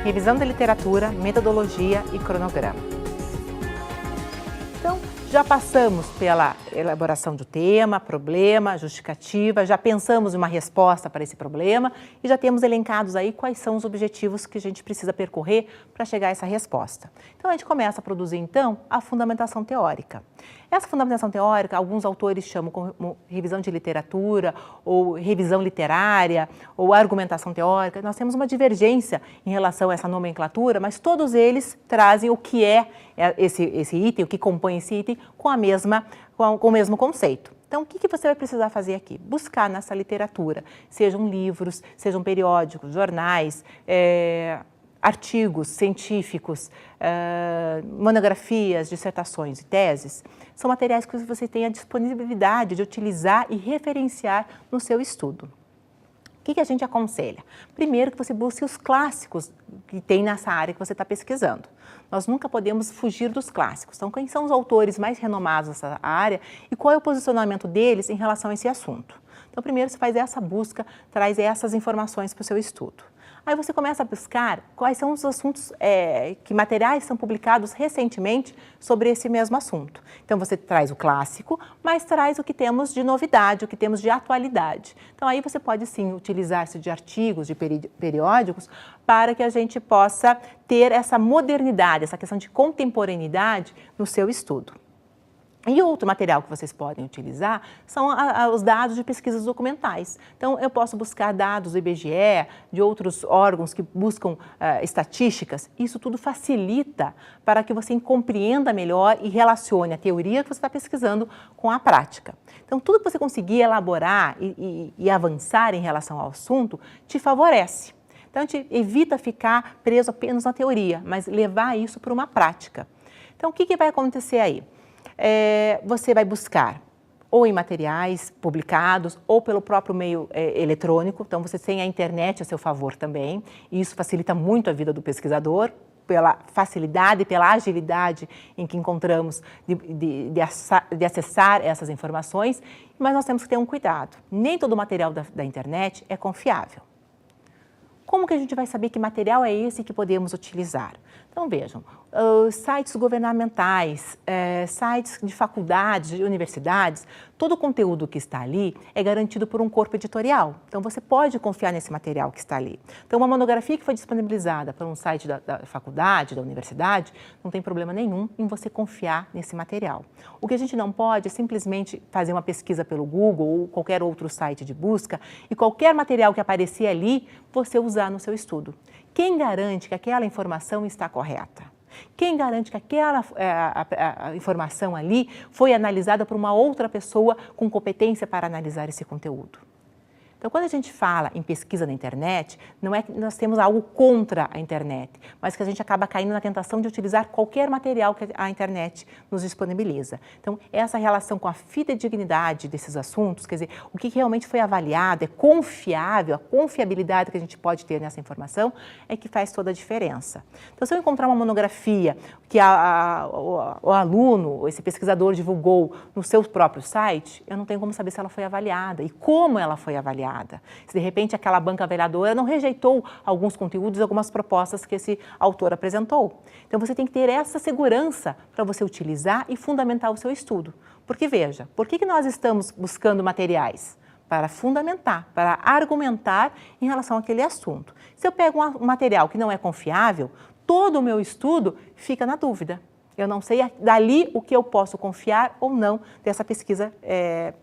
revisão da literatura, metodologia e cronograma. Então, já passamos pela elaboração do tema, problema, justificativa, já pensamos em uma resposta para esse problema e já temos elencados aí quais são os objetivos que a gente precisa percorrer para chegar a essa resposta. Então, a gente começa a produzir, então, a fundamentação teórica. Essa fundamentação teórica, alguns autores chamam como revisão de literatura, ou revisão literária, ou argumentação teórica. Nós temos uma divergência em relação a essa nomenclatura, mas todos eles trazem o que é esse item, o que compõe esse item, com o mesmo conceito. Então, o que você vai precisar fazer aqui? Buscar nessa literatura, sejam livros, sejam periódicos, jornais, artigos científicos, monografias, dissertações e teses, são materiais que você tem a disponibilidade de utilizar e referenciar no seu estudo. O que a gente aconselha? Primeiro que você busque os clássicos que tem nessa área que você está pesquisando. Nós nunca podemos fugir dos clássicos. Então, quem são os autores mais renomados nessa área e qual é o posicionamento deles em relação a esse assunto? Então, primeiro você faz essa busca, traz essas informações para o seu estudo. Aí você começa a buscar quais são os assuntos, que materiais são publicados recentemente sobre esse mesmo assunto. Então, você traz o clássico, mas traz o que temos de novidade, o que temos de atualidade. Então, aí você pode sim utilizar-se de artigos, de periódicos, para que a gente possa ter essa modernidade, essa questão de contemporaneidade no seu estudo. E outro material que vocês podem utilizar são os dados de pesquisas documentais. Então, eu posso buscar dados do IBGE, de outros órgãos que buscam estatísticas. Isso tudo facilita para que você compreenda melhor e relacione a teoria que você está pesquisando com a prática. Então, tudo que você conseguir elaborar e avançar em relação ao assunto te favorece. Então, a gente evita ficar preso apenas na teoria, mas levar isso para uma prática. Então, o que vai acontecer aí? Você vai buscar ou em materiais publicados ou pelo próprio meio eletrônico. Então, você tem a internet a seu favor também, e isso facilita muito a vida do pesquisador, pela facilidade e pela agilidade em que encontramos de acessar essas informações, mas nós temos que ter um cuidado. Nem todo o material da internet é confiável. Como que a gente vai saber que material é esse que podemos utilizar? Então, vejam, sites governamentais, sites de faculdades, de universidades, todo o conteúdo que está ali é garantido por um corpo editorial. Então, você pode confiar nesse material que está ali. Então, uma monografia que foi disponibilizada por um site da faculdade, da universidade, não tem problema nenhum em você confiar nesse material. O que a gente não pode é simplesmente fazer uma pesquisa pelo Google ou qualquer outro site de busca e qualquer material que aparecer ali, você usar no seu estudo. Quem garante que aquela informação está correta? Quem garante que aquela a informação ali foi analisada por uma outra pessoa com competência para analisar esse conteúdo? Então, quando a gente fala em pesquisa na internet, não é que nós temos algo contra a internet, mas que a gente acaba caindo na tentação de utilizar qualquer material que a internet nos disponibiliza. Então, essa relação com a fidedignidade desses assuntos, quer dizer, o que realmente foi avaliado, é confiável, a confiabilidade que a gente pode ter nessa informação é que faz toda a diferença. Então, se eu encontrar uma monografia que o aluno, esse pesquisador divulgou no seu próprio site, eu não tenho como saber se ela foi avaliada e como ela foi avaliada. Se de repente aquela banca avaliadora não rejeitou alguns conteúdos, algumas propostas que esse autor apresentou. Então você tem que ter essa segurança para você utilizar e fundamentar o seu estudo. Porque veja, por que nós estamos buscando materiais? Para fundamentar, para argumentar em relação àquele assunto. Se eu pego um material que não é confiável, todo o meu estudo fica na dúvida. Eu não sei dali o que eu posso confiar ou não dessa pesquisa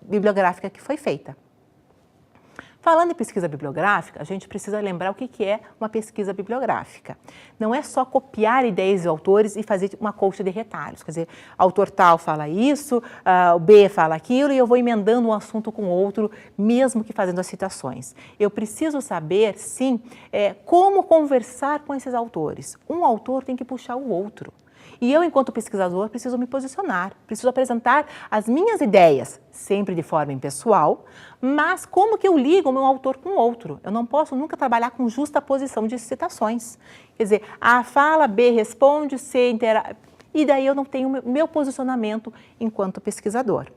bibliográfica que foi feita. Falando em pesquisa bibliográfica, a gente precisa lembrar o que é uma pesquisa bibliográfica. Não é só copiar ideias de autores e fazer uma colcha de retalhos. Quer dizer, autor tal fala isso, o B fala aquilo e eu vou emendando um assunto com outro, mesmo que fazendo as citações. Eu preciso saber, sim, como conversar com esses autores. Um autor tem que puxar o outro. E eu, enquanto pesquisador, preciso me posicionar, preciso apresentar as minhas ideias, sempre de forma impessoal, mas como que eu ligo o meu autor com o outro? Eu não posso nunca trabalhar com justa posição de citações. Quer dizer, A fala, B responde, C interage, e daí eu não tenho meu posicionamento enquanto pesquisador.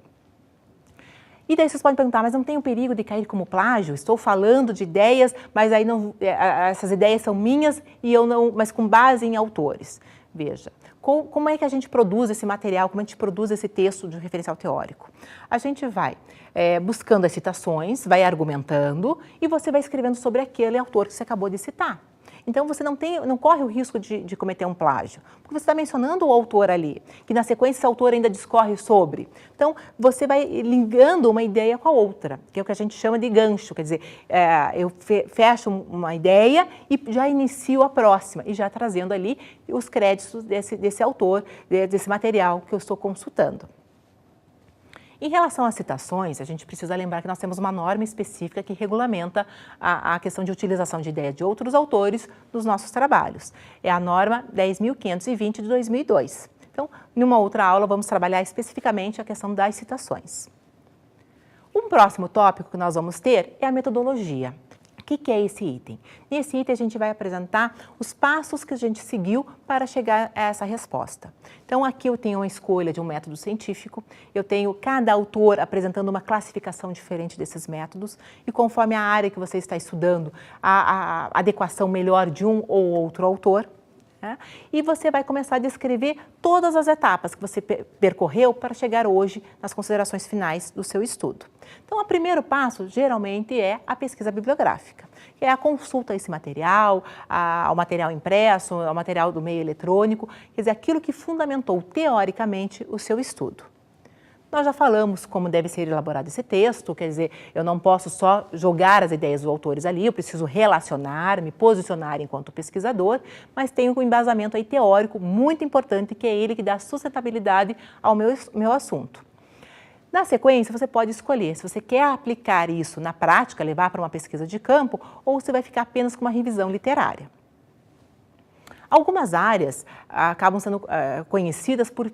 E daí vocês podem perguntar, mas não tem o perigo de cair como plágio? Estou falando de ideias, mas aí não, essas ideias são minhas e eu não, mas com base em autores. Veja, como é que a gente produz esse material, como a gente produz esse texto de referencial teórico? A gente vai buscando as citações, vai argumentando e você vai escrevendo sobre aquele autor que você acabou de citar. Então, você não corre o risco de cometer um plágio, porque você está mencionando o autor ali, que na sequência esse autor ainda discorre sobre. Então, você vai ligando uma ideia com a outra, que é o que a gente chama de gancho, quer dizer, eu fecho uma ideia e já inicio a próxima, e já trazendo ali os créditos desse autor, desse material que eu estou consultando. Em relação às citações, a gente precisa lembrar que nós temos uma norma específica que regulamenta a questão de utilização de ideias de outros autores nos nossos trabalhos. É a norma 10.520 de 2002. Então, em uma outra aula, vamos trabalhar especificamente a questão das citações. Um próximo tópico que nós vamos ter é a metodologia. O que é esse item? Nesse item a gente vai apresentar os passos que a gente seguiu para chegar a essa resposta. Então aqui eu tenho uma escolha de um método científico, eu tenho cada autor apresentando uma classificação diferente desses métodos e conforme a área que você está estudando, a adequação melhor de um ou outro autor. E você vai começar a descrever todas as etapas que você percorreu para chegar hoje nas considerações finais do seu estudo. Então, o primeiro passo, geralmente, é a pesquisa bibliográfica, que é a consulta a esse material, ao material impresso, ao material do meio eletrônico, quer dizer, aquilo que fundamentou teoricamente o seu estudo. Nós já falamos como deve ser elaborado esse texto, quer dizer, eu não posso só jogar as ideias dos autores ali, eu preciso relacionar, me posicionar enquanto pesquisador, mas tenho um embasamento aí teórico muito importante, que é ele que dá sustentabilidade ao meu assunto. Na sequência, você pode escolher se você quer aplicar isso na prática, levar para uma pesquisa de campo, ou se vai ficar apenas com uma revisão literária. Algumas áreas acabam sendo conhecidas por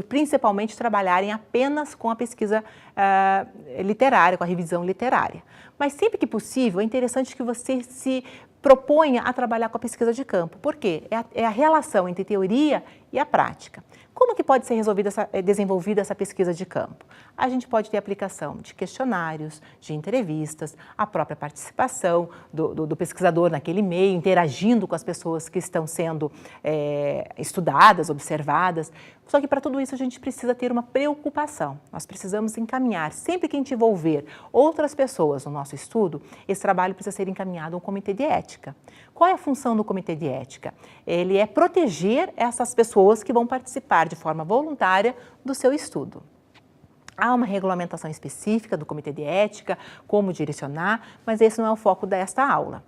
principalmente trabalharem apenas com a pesquisa literária, com a revisão literária. Mas sempre que possível, é interessante que você se proponha a trabalhar com a pesquisa de campo. Por quê? É a relação entre teoria e a prática. Como que pode ser desenvolvida essa pesquisa de campo? A gente pode ter aplicação de questionários, de entrevistas, a própria participação do pesquisador naquele meio, interagindo com as pessoas que estão sendo estudadas, observadas. Só que para tudo isso a gente precisa ter uma preocupação. Nós precisamos encaminhar, sempre que a gente envolver outras pessoas no nosso estudo, esse trabalho precisa ser encaminhado a um comitê de ética. Qual é a função do comitê de ética? Ele é proteger essas pessoas que vão participar de forma voluntária do seu estudo. Há uma regulamentação específica do comitê de ética, como direcionar, mas esse não é o foco desta aula.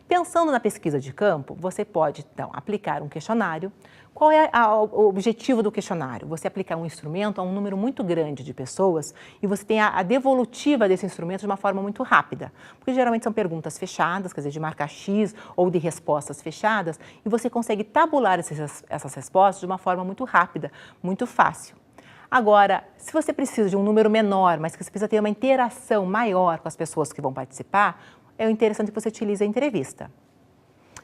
Pensando na pesquisa de campo, você pode, então, aplicar um questionário. Qual é o objetivo do questionário? Você aplicar um instrumento a um número muito grande de pessoas e você tem a devolutiva desse instrumento de uma forma muito rápida. Porque geralmente são perguntas fechadas, quer dizer, de marca X ou de respostas fechadas, e você consegue tabular essas respostas de uma forma muito rápida, muito fácil. Agora, se você precisa de um número menor, mas que você precisa ter uma interação maior com as pessoas que vão participar, é interessante que você utilize a entrevista.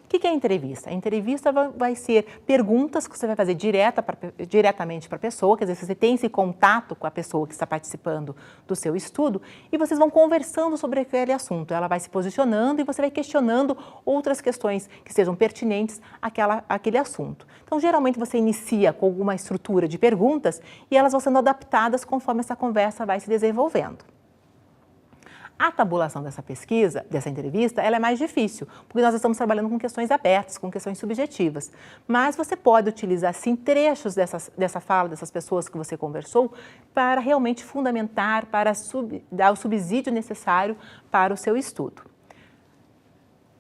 O que é a entrevista? A entrevista vai ser perguntas que você vai fazer diretamente para a pessoa, quer dizer, você tem esse contato com a pessoa que está participando do seu estudo e vocês vão conversando sobre aquele assunto. Ela vai se posicionando e você vai questionando outras questões que sejam pertinentes àquele assunto. Então, geralmente você inicia com alguma estrutura de perguntas e elas vão sendo adaptadas conforme essa conversa vai se desenvolvendo. A tabulação dessa pesquisa, dessa entrevista, ela é mais difícil, porque nós estamos trabalhando com questões abertas, com questões subjetivas. Mas você pode utilizar, sim, trechos dessa fala, dessas pessoas que você conversou, para realmente fundamentar, para dar o subsídio necessário para o seu estudo.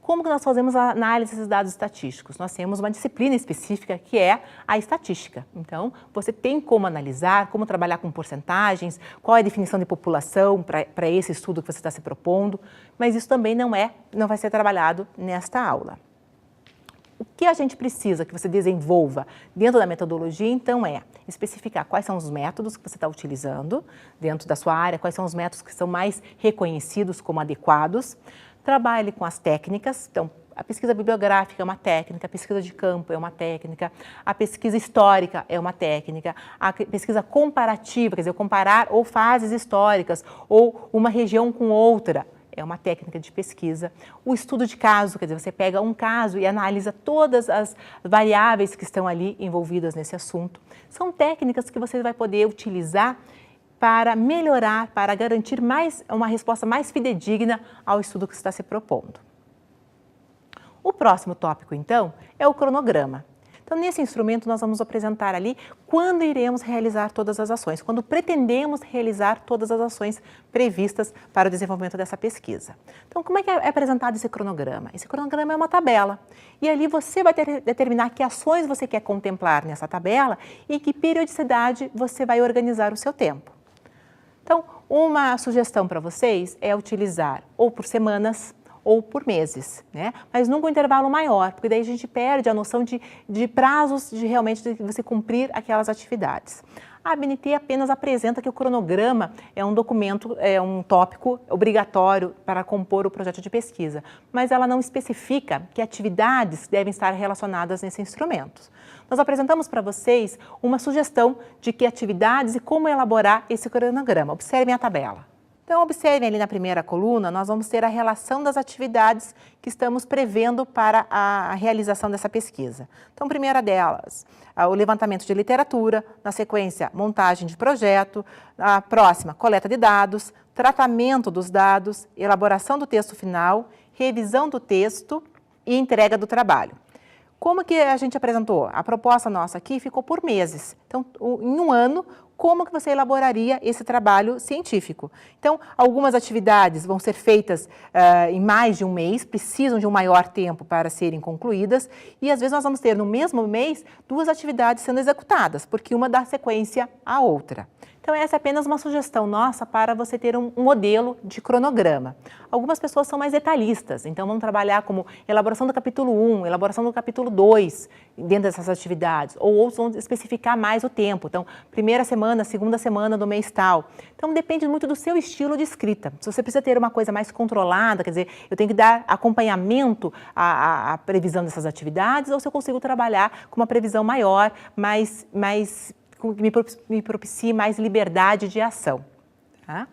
Como que nós fazemos a análise desses dados estatísticos? Nós temos uma disciplina específica que é a estatística. Então, você tem como analisar, como trabalhar com porcentagens, qual é a definição de população para esse estudo que você está se propondo, mas isso também não vai ser trabalhado nesta aula. O que a gente precisa que você desenvolva dentro da metodologia, então, é especificar quais são os métodos que você está utilizando dentro da sua área, quais são os métodos que são mais reconhecidos como adequados. Trabalhe com as técnicas, então A pesquisa bibliográfica é uma técnica, a pesquisa de campo é uma técnica, a pesquisa histórica é uma técnica, a pesquisa comparativa, quer dizer, comparar ou fases históricas ou uma região com outra, é uma técnica de pesquisa. O estudo de caso, quer dizer, você pega um caso e analisa todas as variáveis que estão ali envolvidas nesse assunto. São técnicas que você vai poder utilizar para melhorar, para garantir uma resposta mais fidedigna ao estudo que você está se propondo. O próximo tópico, então, é o cronograma. Então, nesse instrumento, nós vamos apresentar ali quando iremos realizar todas as ações, quando pretendemos realizar todas as ações previstas para o desenvolvimento dessa pesquisa. Então, como é que é apresentado esse cronograma? Esse cronograma é uma tabela e ali você vai determinar que ações você quer contemplar nessa tabela e que periodicidade você vai organizar o seu tempo. Então, uma sugestão para vocês é utilizar ou por semanas ou por meses, né? Mas nunca um intervalo maior, porque daí a gente perde a noção de prazos de realmente de você cumprir aquelas atividades. A ABNT apenas apresenta que o cronograma é um documento, é um tópico obrigatório para compor o projeto de pesquisa, mas ela não especifica que atividades devem estar relacionadas nesse instrumento. Nós apresentamos para vocês uma sugestão de que atividades e como elaborar esse cronograma. Observem a tabela. Então, observem ali na primeira coluna, nós vamos ter a relação das atividades que estamos prevendo para a realização dessa pesquisa. Então, primeira delas, o levantamento de literatura, na sequência, montagem de projeto, a próxima, coleta de dados, tratamento dos dados, elaboração do texto final, revisão do texto e entrega do trabalho. Como que a gente apresentou? A proposta nossa aqui ficou por meses. Então, em um ano, como que você elaboraria esse trabalho científico? Então, algumas atividades vão ser feitas em mais de um mês, precisam de um maior tempo para serem concluídas, e às vezes nós vamos ter no mesmo mês 2 atividades sendo executadas, porque uma dá sequência à outra. Então, essa é apenas uma sugestão nossa para você ter um modelo de cronograma. Algumas pessoas são mais detalhistas, então vão trabalhar como elaboração do capítulo 1, elaboração do capítulo 2, dentro dessas atividades, ou outros vão especificar mais o tempo. Então, primeira semana, segunda semana do mês tal. Então, depende muito do seu estilo de escrita. Se você precisa ter uma coisa mais controlada, quer dizer, eu tenho que dar acompanhamento à previsão dessas atividades, ou se eu consigo trabalhar com uma previsão maior, que me propicie mais liberdade de ação. Tá?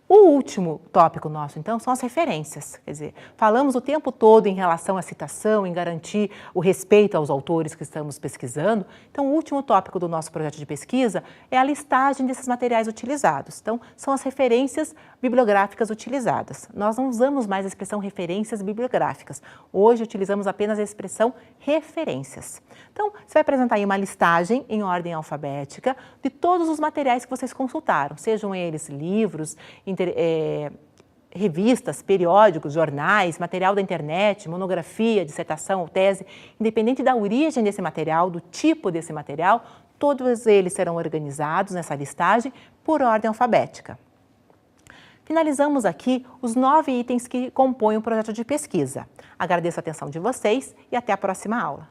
O último tópico nosso, então, são as referências. Quer dizer, falamos o tempo todo em relação à citação, em garantir o respeito aos autores que estamos pesquisando. Então, o último tópico do nosso projeto de pesquisa é a listagem desses materiais utilizados. Então, são as referências bibliográficas utilizadas. Nós não usamos mais a expressão referências bibliográficas. Hoje, utilizamos apenas a expressão referências. Então, você vai apresentar aí uma listagem em ordem alfabética de todos os materiais que vocês consultaram, sejam eles livros, revistas, periódicos, jornais, material da internet, monografia, dissertação ou tese, independente da origem desse material, do tipo desse material, todos eles serão organizados nessa listagem por ordem alfabética. Finalizamos aqui os 9 itens que compõem o projeto de pesquisa. Agradeço a atenção de vocês e até a próxima aula.